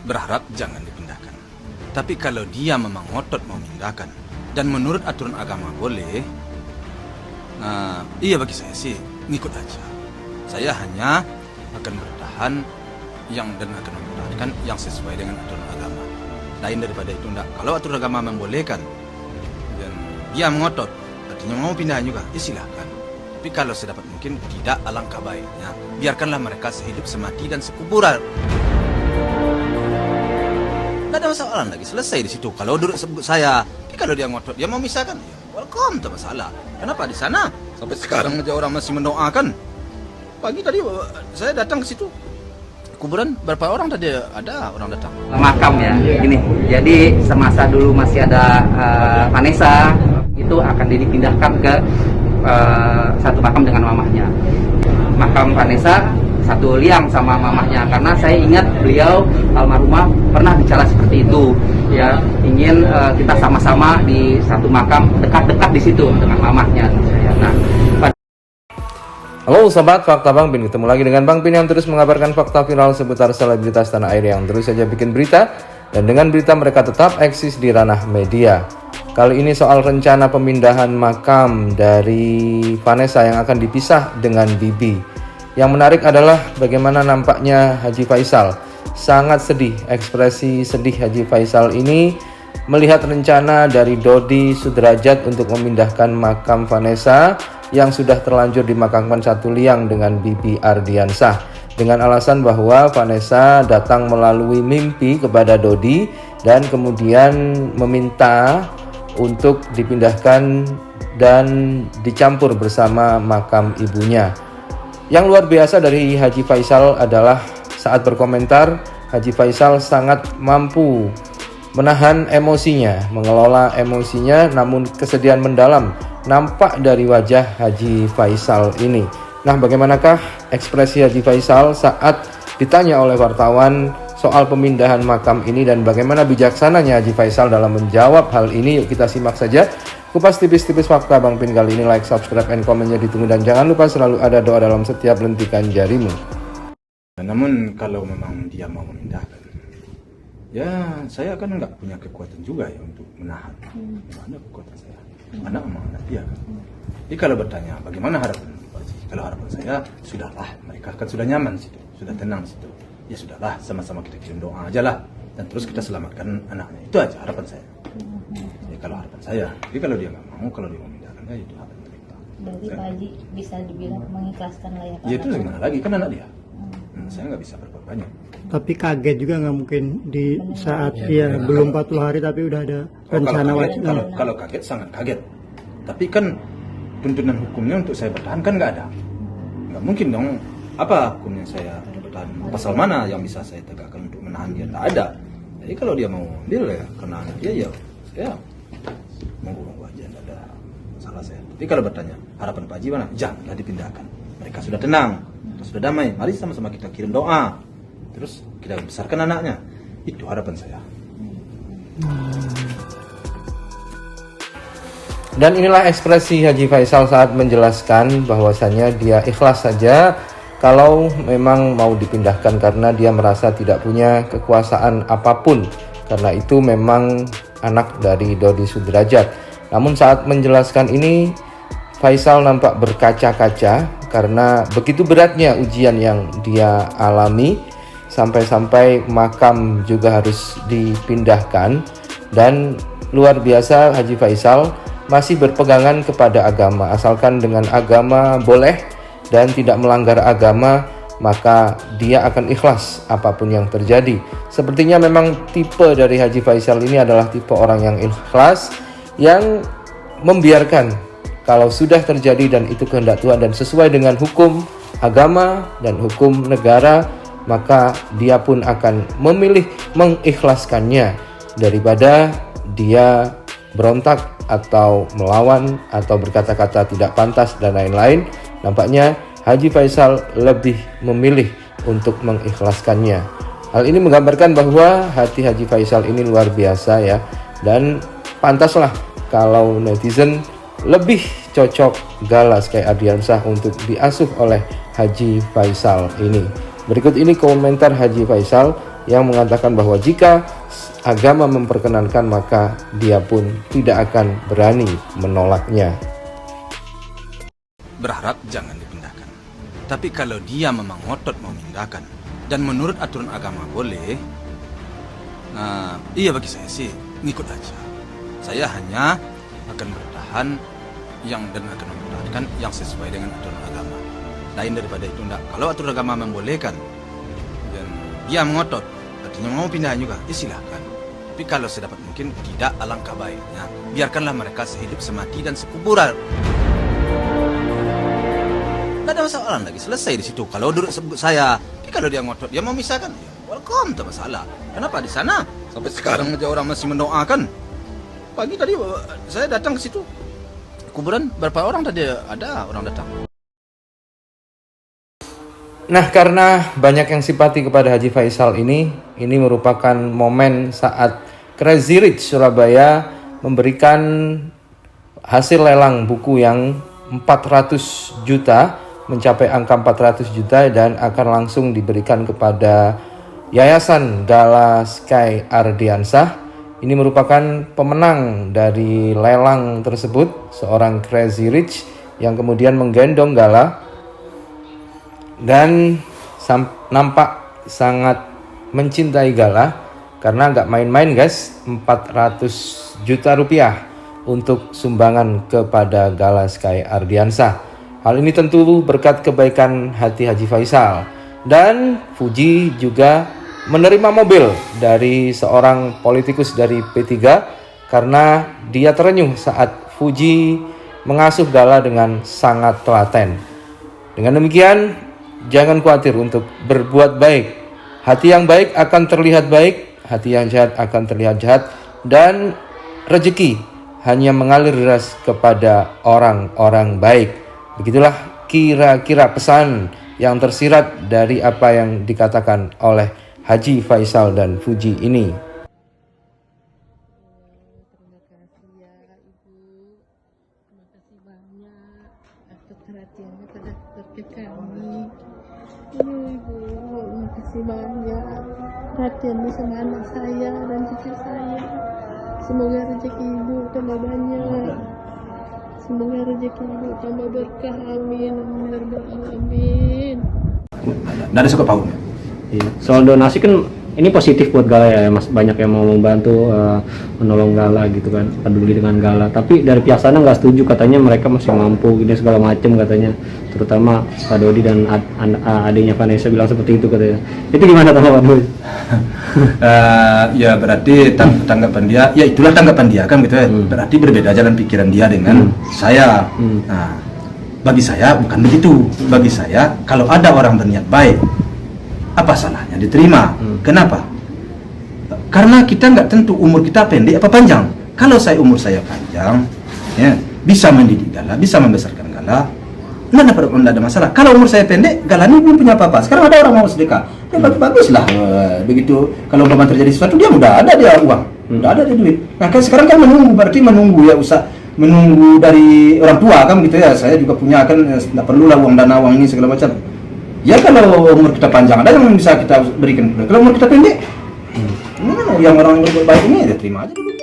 berharap jangan dipindahkan. Tapi kalau dia memang ngotot mau memindahkan dan menurut aturan agama boleh, nah iya bagi saya sih ngikut aja. Saya hanya akan bertahan dan akan mempertahankan yang sesuai dengan aturan agama. Lain daripada itu enggak. Kalau aturan agama membolehkan dan dia mengotot, artinya mau pindahan juga, ya silahkan. Tapi kalau sedapat mungkin tidak, alangkah baiknya biarkanlah mereka sehidup semati dan sekuburan. Tidak ada masalah lagi, selesai di situ. Kalau duduk sebut saya, tapi kalau dia ngotot, dia mau misahkan, ya welcome, tak masalah. Kenapa di sana sampai sekarang aja orang masih mendoakan? Pagi tadi saya datang ke situ, kuburan berapa orang tadi ada orang datang. Makam ya, gini. Jadi semasa dulu masih ada Vanessa, itu akan dipindahkan ke satu makam dengan mamahnya. Makam Vanessa satu liang sama mamahnya, karena saya ingat beliau almarhumah pernah bicara seperti itu, ya ingin kita sama-sama di satu makam dekat-dekat di situ dengan mamahnya. Nah, halo sobat Fakta Bang Pin, ketemu lagi dengan Bang Pin yang terus mengabarkan fakta viral seputar selebritas tanah air yang terus saja bikin berita, dan dengan berita mereka tetap eksis di ranah media. Kali ini soal rencana pemindahan makam dari Vanessa yang akan dipisah dengan Bibi. Yang menarik adalah bagaimana nampaknya Haji Faisal. Sangat sedih, ekspresi sedih Haji Faisal ini melihat rencana dari Dodi Sudrajat untuk memindahkan makam Vanessa yang sudah terlanjur dimakamkan satu liang dengan Bibi Ardiansah, dengan alasan bahwa Vanessa datang melalui mimpi kepada Dodi dan kemudian meminta untuk dipindahkan dan dicampur bersama makam ibunya. Yang luar biasa dari Haji Faisal adalah saat berkomentar, Haji Faisal sangat mampu menahan emosinya, mengelola emosinya, namun kesedihan mendalam nampak dari wajah Haji Faisal ini. Nah, bagaimanakah ekspresi Haji Faisal saat ditanya oleh wartawan soal pemindahan makam ini dan bagaimana bijaksananya Haji Faisal dalam menjawab hal ini? Yuk kita simak saja kupas tipis-tipis fakta Bang Pin kali ini. Like, subscribe, and komennya ditunggu, dan jangan lupa selalu ada doa dalam setiap lentikan jarimu. Namun kalau memang dia mau memindahkan, ya saya kan nggak punya kekuatan juga ya untuk menahan. Mana kekuatan saya? Anak memang anak dia kan. Jadi kalau bertanya bagaimana harapan Pak Haji? Kalau harapan saya, sudahlah, mereka kan sudah nyaman situ, sudah tenang situ. Ya sudahlah, sama-sama kita kirim doa aja lah, dan terus kita selamatkan anaknya. Itu aja harapan saya. Ya kalau harapan saya. Jadi kalau dia nggak mau, kalau dia mau memindahkan, ya itu hak mereka. Berarti Pak Haji bisa dibilang mengikhlaskan lah ya Pak? Ya itu gimana lagi, kan anak dia. Saya nggak bisa berbuat banyak. Tapi kaget juga nggak mungkin di saat dia belum 40 hari tapi udah ada rencana wajib. Kalau kaget, sangat kaget. Tapi kan tuntunan hukumnya untuk saya bertahan kan nggak ada. Nggak mungkin dong. Apa hukumnya saya bertahan? Pasal mana yang bisa saya tegakkan untuk menahan dia? Nggak ada. Jadi kalau dia mau ambil ya karena anak dia, ya saya monggo aja, nggak ada masalah saya. Tapi kalau bertanya harapan Pak Haji mana? Janganlah dipindahkan. Mereka sudah tenang, sudah damai. Mari sama-sama kita kirim doa, terus kita besarkan anaknya. Itu harapan saya. Dan inilah ekspresi Haji Faisal saat menjelaskan bahwasannya dia ikhlas saja kalau memang mau dipindahkan karena dia merasa tidak punya kekuasaan apapun, karena itu memang anak dari Dodi Sudrajat. Namun saat menjelaskan ini, Faisal nampak berkaca-kaca karena begitu beratnya ujian yang dia alami, sampai-sampai makam juga harus dipindahkan. Dan luar biasa, Haji Faisal masih berpegangan kepada agama, asalkan dengan agama boleh dan tidak melanggar agama, maka dia akan ikhlas apapun yang terjadi. Sepertinya memang tipe dari Haji Faisal ini adalah tipe orang yang ikhlas, yang membiarkan kalau sudah terjadi dan itu kehendak Tuhan dan sesuai dengan hukum agama dan hukum negara, maka dia pun akan memilih mengikhlaskannya daripada dia berontak atau melawan atau berkata-kata tidak pantas dan lain-lain. Nampaknya Haji Faisal lebih memilih untuk mengikhlaskannya. Hal ini menggambarkan bahwa hati Haji Faisal ini luar biasa ya, dan pantaslah kalau netizen lebih cocok galas kayak Ardiansah untuk diasuh oleh Haji Faisal ini. Berikut ini komentar Haji Faisal yang mengatakan bahwa jika agama memperkenankan maka dia pun tidak akan berani menolaknya. Berharap jangan dipindahkan. Tapi kalau dia memang ngotot mau memindahkan dan menurut aturan agama boleh, iya bagi saya sih ngikut aja. Saya hanya akan bertahan dan akan mempertahankan yang sesuai dengan aturan agama. Lain daripada itu enggak. Kalau aturan agama membolehkan dan dia mengotot, artinya mau pindah juga, silahkan. Tapi kalau sedapat mungkin tidak, alangkah baiknya biarkanlah mereka sehidup semati dan sekuburan. Tidak ada masalah lagi, selesai di situ. Kalau duduk sebut saya, tapi kalau dia ngotot, dia mau misahkan, ya welcome, tak masalah. Kenapa di sana sampai sekarang aja orang masih mendoakan? Pagi tadi saya datang ke situ, kuburan berapa orang tadi ada orang datang. Nah, karena banyak yang simpati kepada Haji Faisal ini merupakan momen saat Crazy Rich Surabaya memberikan hasil lelang buku yang 400 juta, mencapai angka 400 juta dan akan langsung diberikan kepada Yayasan Gala Sky Ardiansah. Ini merupakan pemenang dari lelang tersebut, seorang Crazy Rich yang kemudian menggendong Gala dan nampak sangat mencintai Gala karena nggak main-main guys, 400 juta rupiah untuk sumbangan kepada Gala Sky Ardiansah. Hal ini tentu berkat kebaikan hati Haji Faisal. Dan Fuji juga menerima mobil dari seorang politikus dari P3 karena dia terenyuh saat Fuji mengasuh Gala dengan sangat telaten. Dengan demikian, jangan khawatir untuk berbuat baik. Hati yang baik akan terlihat baik, hati yang jahat akan terlihat jahat, dan rezeki hanya mengalir deras kepada orang-orang baik. Begitulah kira-kira pesan yang tersirat dari apa yang dikatakan oleh Haji Faisal dan Fuji ini. Terima kasih ya Ibu, terima kasih banyak atas perhatiannya pada keluarga kami. Ibu, terima kasih banyak perhatiannya sama anak saya dan cucu saya. Semoga rezeki Ibu tambah banyak. Semoga rezeki Ibu tambah berkah, amin, amin. Nggak ada suka pautnya. Iya. Soal donasi kan ini positif buat Gala ya, Mas. Banyak yang mau membantu menolong Gala gitu kan, peduli dengan Gala. Tapi dari pihak sana nggak setuju, katanya mereka masih mampu, gini segala macem katanya. Terutama Pak Dodi dan adiknya Vanessa bilang seperti itu katanya. Itu gimana tanggapan Dodi? Ya berarti tanggapan dia, ya itulah tanggapan dia kan gitu ya. Berarti berbeda jalan pikiran dia dengan saya. Nah, bagi saya bukan begitu. Bagi saya kalau ada orang berniat baik, apa salahnya diterima? Kenapa? Karena kita nggak tentu umur kita pendek apa panjang. Kalau umur saya panjang, ya bisa mendidik Gala, bisa membesarkan Gala, nggak ada masalah. Kalau umur saya pendek, Gala ini belum punya apa-apa. Sekarang ada orang mau sedekah, ya baguslah. Begitu kalau memang terjadi sesuatu, dia udah ada dia uang, udah ada dia duit. Nah kan sekarang kan berarti menunggu ya, usah menunggu dari orang tua kan gitu ya. Saya juga punya kan, nggak perlulah uang dana uang ini segala macam. Ya kalau umur kita panjang ada yang bisa kita berikan. Kalau umur kita pendek, yang orang yang berbuat baik ini ya terima aja dulu.